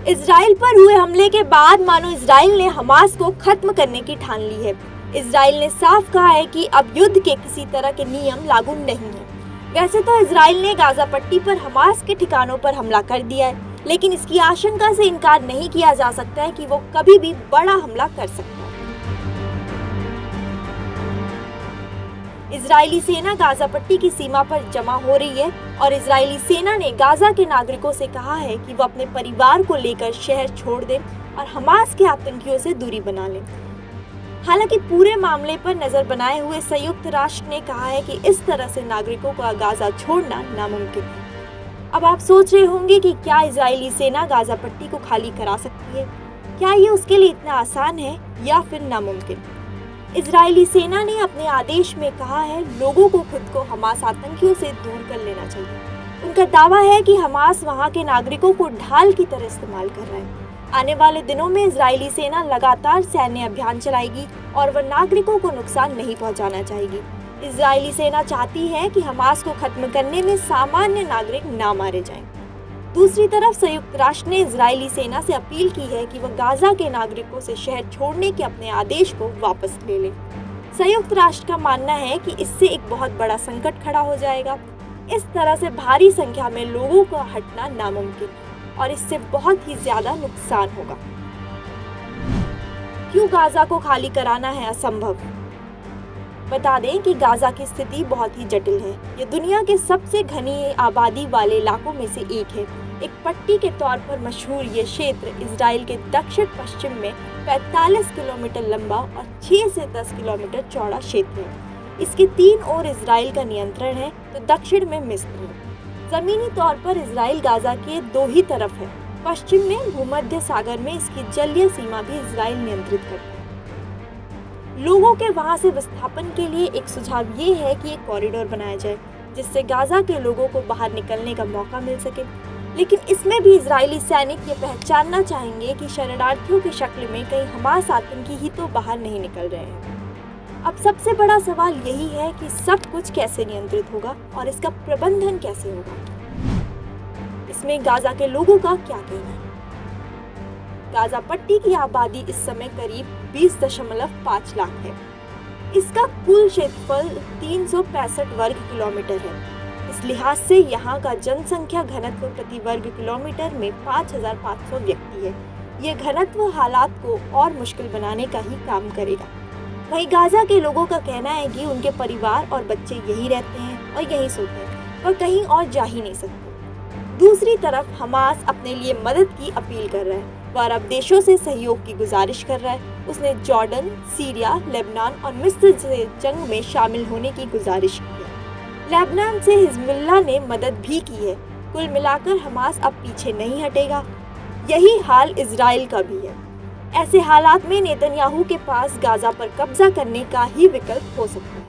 Israel पर हुए हमले के बाद मानो इजराइल ने हमास को खत्म करने की ठान ली है। इजराइल ने साफ कहा है कि अब युद्ध के किसी तरह के नियम लागू नहीं है। वैसे तो इजराइल ने गाजा पट्टी पर हमास के ठिकानों पर हमला कर दिया है, लेकिन इसकी आशंका से इनकार नहीं किया जा सकता है कि वो कभी भी बड़ा हमला कर सकता है। इजरायली सेना गाजा पट्टी की सीमा पर जमा हो रही है और इजरायली सेना ने गाजा के नागरिकों से कहा है कि वो अपने परिवार को लेकर शहर छोड़ दें और हमास के आतंकियों से दूरी बना लें। हालांकि पूरे मामले पर नजर बनाए हुए संयुक्त राष्ट्र ने कहा है कि इस तरह से नागरिकों का गाजा छोड़ना नामुमकिन है। अब आप सोच रहे होंगे कि क्या इजरायली सेना गाजा पट्टी को खाली करा सकती है? क्या ये उसके लिए इतना आसान है या फिर नामुमकिन? इजरायली सेना ने अपने आदेश में कहा है लोगों को खुद को हमास आतंकियों से दूर कर लेना चाहिए। उनका दावा है कि हमास वहां के नागरिकों को ढाल की तरह इस्तेमाल कर रहा है। आने वाले दिनों में इजरायली सेना लगातार सैन्य अभियान चलाएगी और वह नागरिकों को नुकसान नहीं पहुंचाना चाहेगी। इजरायली सेना चाहती है कि हमास को खत्म करने में सामान्य नागरिक ना मारे जाएं। दूसरी तरफ संयुक्त राष्ट्र ने इजरायली सेना से अपील की है कि वह गाजा के नागरिकों से शहर छोड़ने के अपने आदेश को वापस ले ले। संयुक्त राष्ट्र का मानना है कि इससे एक बहुत बड़ा संकट खड़ा हो जाएगा। इस तरह से भारी संख्या में लोगों का हटना नामुमकिन है और इससे बहुत ही ज्यादा नुकसान होगा। क्यों गाजा को खाली कराना है असंभव? बता दें कि गाजा की स्थिति बहुत ही जटिल है। ये दुनिया के सबसे घनी आबादी वाले इलाकों में से एक है। एक पट्टी के तौर पर मशहूर ये क्षेत्र इजराइल के दक्षिण पश्चिम में 45 किलोमीटर लंबा और 6 से 10 किलोमीटर चौड़ा क्षेत्र है। इसके 3 ओर इजराइल का नियंत्रण है तो दक्षिण में मिस्र है। जमीनी तौर पर इजराइल गाजा के 2 ही तरफ है। पश्चिम में भूमध्य सागर में इसकी जलीय सीमा भी इजराइल नियंत्रित करता है। लोगों के वहां से विस्थापन के लिए एक सुझाव ये है कि एक कॉरिडोर बनाया जाए जिससे गाजा के लोगों को बाहर निकलने का मौका मिल सके, लेकिन इसमें भी इजरायली सैनिक ये पहचानना चाहेंगे कि शरणार्थियों की शक्ल में कहीं हमास आतंकी ही तो बाहर नहीं निकल रहे हैं। अब सबसे बड़ा सवाल यही है कि सब कुछ कैसे नियंत्रित होगा और इसका प्रबंधन कैसे होगा। इसमें गाजा के लोगों का क्या कहना है? गाजा पट्टी की आबादी इस समय करीब 20.5 लाख है। इसका कुल क्षेत्रफल 365 वर्ग किलोमीटर है। इस लिहाज से यहाँ का जनसंख्या घनत्व प्रति वर्ग किलोमीटर में 5,500 व्यक्ति है। ये घनत्व हालात को और मुश्किल बनाने का ही काम करेगा। वहीं गाजा के लोगों का कहना है कि उनके परिवार और बच्चे यहीं रहते हैं और यहीं सोते हैं, वह कहीं और जा ही नहीं सकते। दूसरी तरफ हमास अपने लिए मदद की अपील कर रहा है। वह अरब देशों से सहयोग की गुजारिश कर रहा है। उसने जॉर्डन, सीरिया, लेबनान और मिस्र से जंग में शामिल होने की गुजारिश की है। लेबनान से हिजबुल्लाह ने मदद भी की है। कुल मिलाकर हमास अब पीछे नहीं हटेगा। यही हाल इजराइल का भी है। ऐसे हालात में नेतन्याहू के पास गाजा पर कब्जा करने का ही विकल्प हो सकता है।